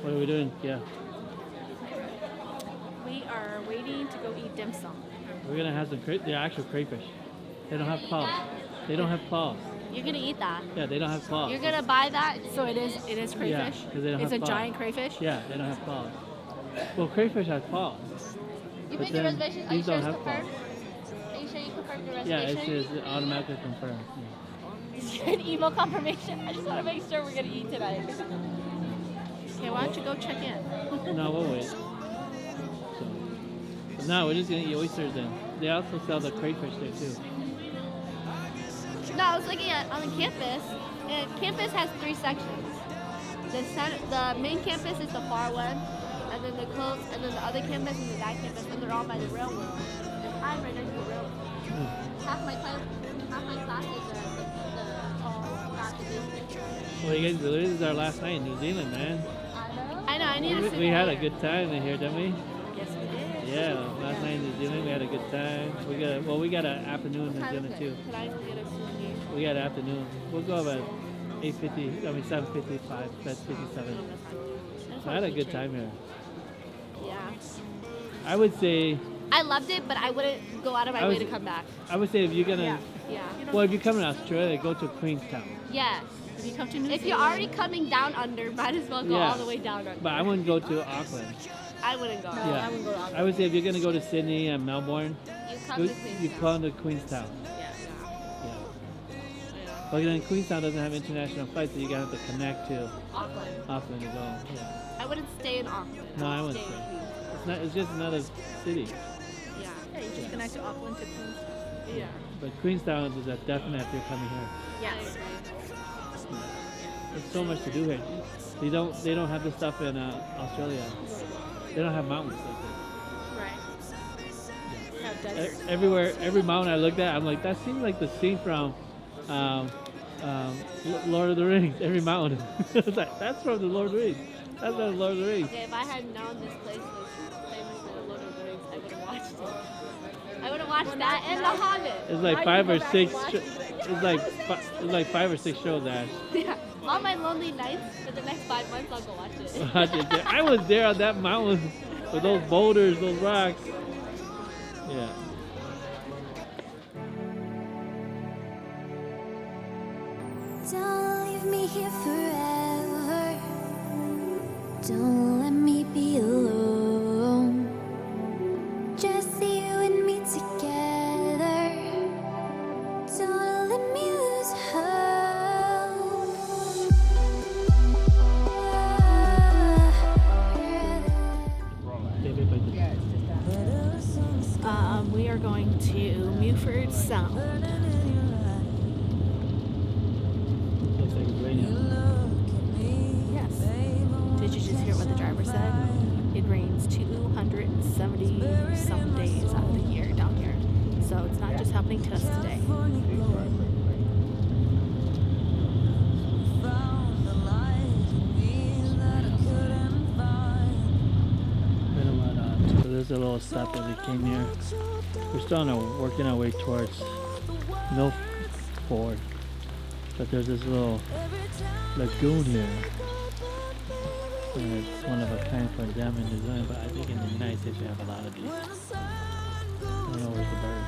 What are we doing? Yeah. We are waiting to go eat dim sum. We're gonna have some the actual crayfish. They don't have claws. They don't have claws. You're gonna eat that. Yeah, they don't have claws. You're gonna buy that, so it is crayfish. Yeah, 'cause they don't it's have a claws. giant crayfish. Yeah, they don't have claws. Well, crayfish have claws. You But made the then reservation? Are you these sure don't it's have claws. confirmed? Are you sure you confirmed the Yeah, reservation? it's automatically confirmed. Yeah. An email confirmation. I just want to make sure we're gonna eat tonight. Okay, why don't you go check in? No, we'll wait. So, no, we're just gonna eat oysters then. They also sell the crayfish there too. No, I was looking at on the campus, and campus has 3 sections. The main campus is the far one, and then the other campus is the back campus, and they're all by the railroad. And I'm right next to the railroad. Half my class is not the business. Well, you guys, this is our last night in New Zealand, man. I know. I need to sit We had a here. good time in here, didn't we? Yes, we did. Yeah, last night in New Zealand we had a good time. We got an afternoon in New Zealand too. Can I go get a souvenir? We got an afternoon. We'll go about 8:50. I mean 7:55. That's 57. I had a good time here. Yeah. I would say I loved it, but I wouldn't go out of my I way was- to come back. if you're gonna Yeah. well if you come to Australia, go to Queenstown. Yes. If you come to New If you're Zealand, already coming down under, might as well go Yeah. all the way down under. But I wouldn't go to Auckland. I wouldn't go. No, Yeah. I wouldn't go to Auckland. I would say if you're gonna go to Sydney and Melbourne, You come you, to you Queenstown. come to Queenstown. Yeah. Yeah. But then Queenstown doesn't have international flights, so you gotta have to connect to Auckland. Auckland to go. Yeah. I wouldn't stay in Auckland. No, I would wouldn't stay in stay. Queenstown. It's not. It's just another city. Yeah. Yeah, you just connect to Auckland to Queenstown. Yeah. But Queenstown is a definite if you're coming here. Yes. There's so much to do here. They don't have this stuff in Australia. They don't have mountains like Right. Have this. deserts. Everywhere, every mountain I looked at, I'm like, that seems like the scene from Lord of the Rings. Every mountain. It's like, that's from the Lord of the Rings. That's from the Lord of the Rings. Okay, if I had known this place was famous for the Lord of the Rings, I would have watched it. I would have watched that and The Hobbit. It's like Now you five go or back six. and watch It's like 5 or 6 shows, Ash. Yeah. All my lonely nights for the next 5 months, I'll go watch it. I was there on that mountain with those boulders, those rocks. Yeah. Don't leave me here forever. Don't let me be alone. Just you and me together. Don't let me lose We are going to Muford Sound. Looks like it's raining. Yes. Did you just hear what the driver said? It rains 270 some days out of the year down here. So it's not just happening to us today. So there's a little stop that we came here. We're still working our way towards Milford, but there's this little lagoon here. And it's one of a kind for them in New Zealand, but I think in the United States we have a lot of these. I don't know where's the bird.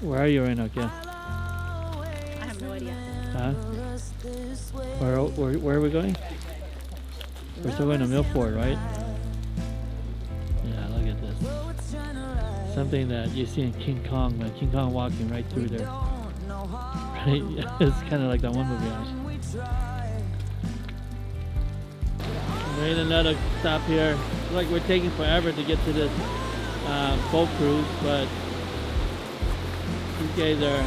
Where are you right now, Kim? I have no idea. Huh? Where are we going? We're still going to Milford, right? Yeah, look at this. Something that you see in King Kong, when King Kong walking right through there. Right? It's kind of like that one movie. Made another stop here. Looks like we're taking forever to get to this boat cruise, but these guys are.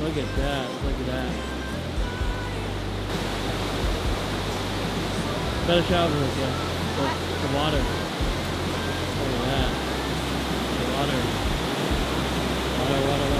Look at that! Look at that! Better shower again. The water. Look at that. The water. Water.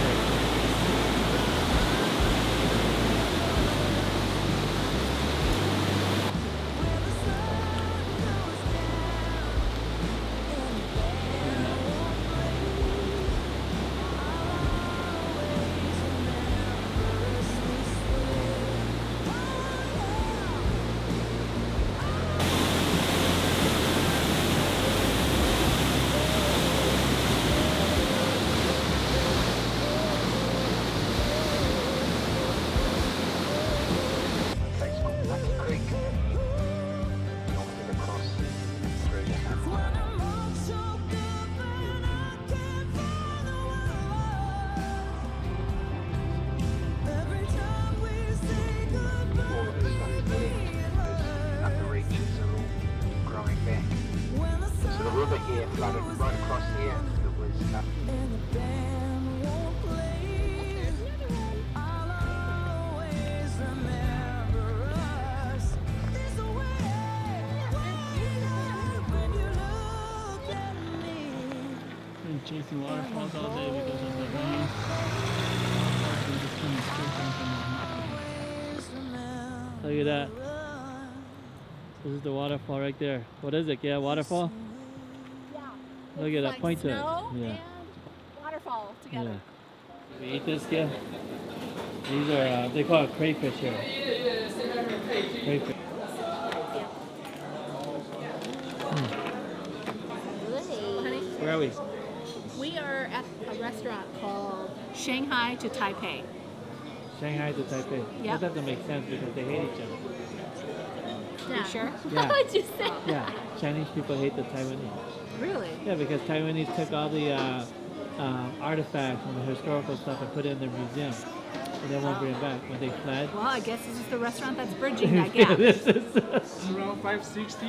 right across here, it was. Been chasing waterfalls all day because of the rain. We're just coming straight down from the mountain. Look at that. This is the waterfall right there. What is it? Yeah, waterfall? Yeah. Look at that. Point to it. Snow Yeah. and waterfall together. Yeah. We eat this, yeah? These are, they call it crayfish here. Crayfish. Honey, Where are we? we are at a restaurant called Shanghai to Taipei. Shanghai to Taipei. Yeah. That doesn't make sense because they hate each other. You sure? Yeah. What would you say? Yeah. Chinese people hate the Taiwanese. Really? Yeah, because Taiwanese took all the artifacts and the historical stuff and put it in their museum. And they won't bring it back when they fled. Well, I guess this is the restaurant that's bridging that gap. This is, Around 560.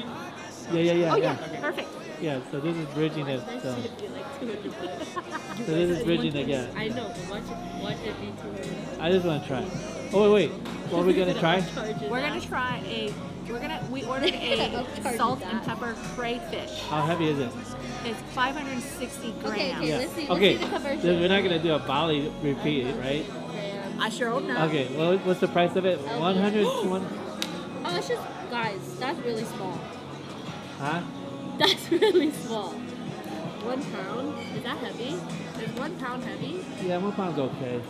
yeah. Oh yeah, perfect. Yeah, so this is bridging it. That So, should be like 200 bucks. so this is bridging the gap. I know, but why should it be 200? I just want to try. Oh, wait. What are we going to try? We're gonna try we ordered a Charge salt that. and pepper crayfish. How heavy is it? It's 560 grams. Okay, Yeah. let's see Okay, the conversion. so we're not going to do a Bali repeat, right? I sure hope not. Okay, well, what's the price of it? 100? Oh, it's just, guys, that's really small. Huh? That's really small. 1 pound? Is that heavy? Is 1 pound heavy? Yeah, 1 pound's okay.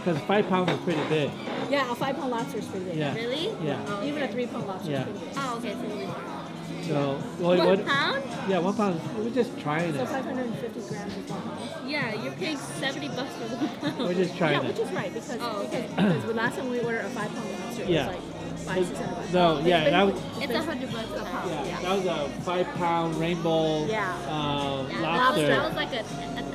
Because 5 pounds is pretty big. Yeah, a 5-pound lobster is pretty big. Yeah. Really? Yeah. Oh, Even a 3-pound lobster Yeah. is pretty big. Oh, okay, so really small. So, 1 pound? Yeah, 1 pound. We're just trying So it. 550 grams is 1 pound. Yeah, you're paying $70 for 1 pound. We're just trying Yeah, it. which is right because Oh, okay. because the last time we ordered a 5-pound lobster, it Yeah. was like 500-600 bucks. No, yeah, that was, It's $100 a pound. yeah, that was a 5 pound rainbow Yeah. Yeah, lobster. that was like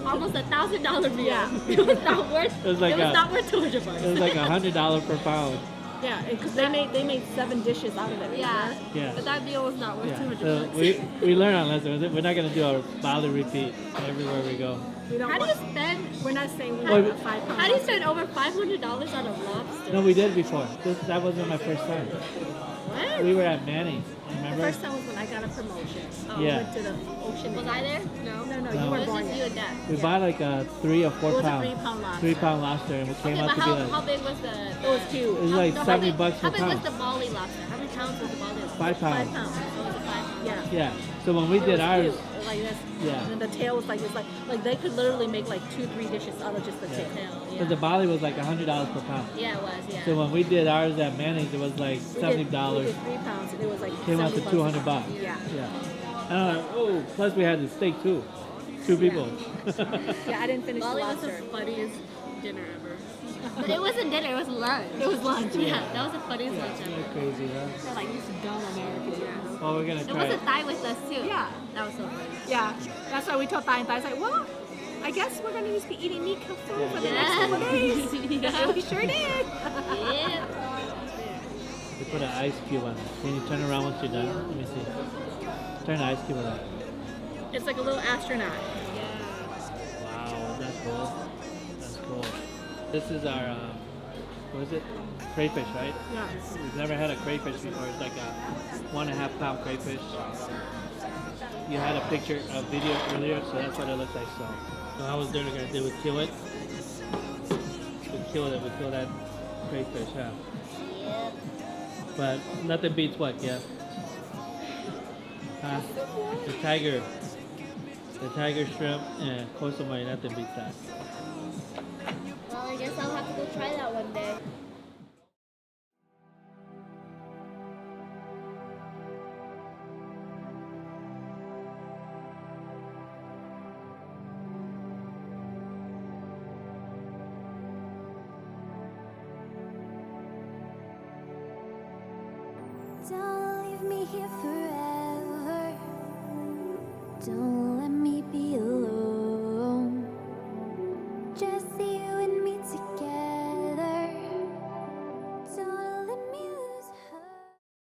almost $1,000 meal. Yeah. It was not worth. It was like a- not worth $200. It was like $100 per pound. Yeah, because they made 7 dishes out of it. Yeah. Yeah. But that meal was not worth Yeah. $200. So we learned our lesson. We're not going to do a Bali repeat everywhere we go. We don't How do you want, spend? we're not saying we Well, want a 5-pound. How do you spend over $500 on a lobster? No, we did before. That wasn't my first time. What? We were at Manny's. The Remember? first time was when I got a promotion. Oh. Yeah. Went to the ocean. Was I there? No. No, No. you It were was born just you yet. and Dad. We bought like a 3 or 4 It was a pound. 3-pound lobster. 3 pound lobster, and it came Okay, out but to be how like big was the? It was huge. it was like no, $70 how per big was pound. the Bali lobster? How many pounds was the Bali lobster? 5 5 pounds. pounds. So it was a 5 pound. Yeah. Yeah. So when we It did was ours, cute. Like this. Yeah. And then the tail was like this. Like they could literally make like 2-3 dishes out of just the tail. Tail, because yeah. the Bali was like $100 per pound. Yeah, it was. Yeah. So when we did ours at Manny's, it was like We $70. did 3 pounds and it was like Came out to 70 $200 bucks. Yeah. Yeah. Oh, plus we had the steak too. 2 people. Yeah, I didn't finish Bali the was the lobster. funniest dinner ever. But it wasn't dinner, it was lunch. It was lunch. Yeah, that was the funniest lunch Isn't ever. that crazy, huh? They're like these dumb Americans. Yeah. Well, we're gonna It try was a it. Thai with us too. Yeah. That was so funny. Yeah. That's why we told Thai and Thai's like, well, I guess we're gonna just be eating meat kung fu for the next couple days. Yeah. We sure did. Yeah. We put an ice cube on it. Can you turn around once you're done? Let me see. Turn the ice cube on. It's like a little astronaut. Wow, that's cool. That's cool. This is our, what is it? Crayfish, right? Yeah. We've never had a crayfish before. It's like a 1.5 pound crayfish. You had a picture, a video earlier, so that's what it looks like. So how was dinner gonna do? We kill it. We kill it. We kill that crayfish, huh? But nothing beats what, yeah? Huh? The tiger shrimp and coastal marine. Nothing beats that. Well, I guess I'll have to go try that one day. Don't leave me here forever. Don't let me be alone.